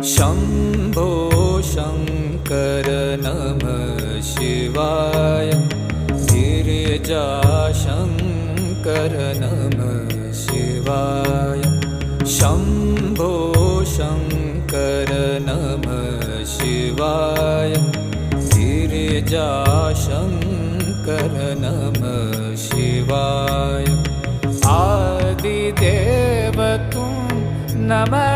शम्भो शङ्कर नमः शिवाय गिरिजाशङ्कर नमः शिवाय शम्भो शङ्कर नमः शिवाय गिरिजाशङ्कर नमः शिवाय आदिदेव तुम नमः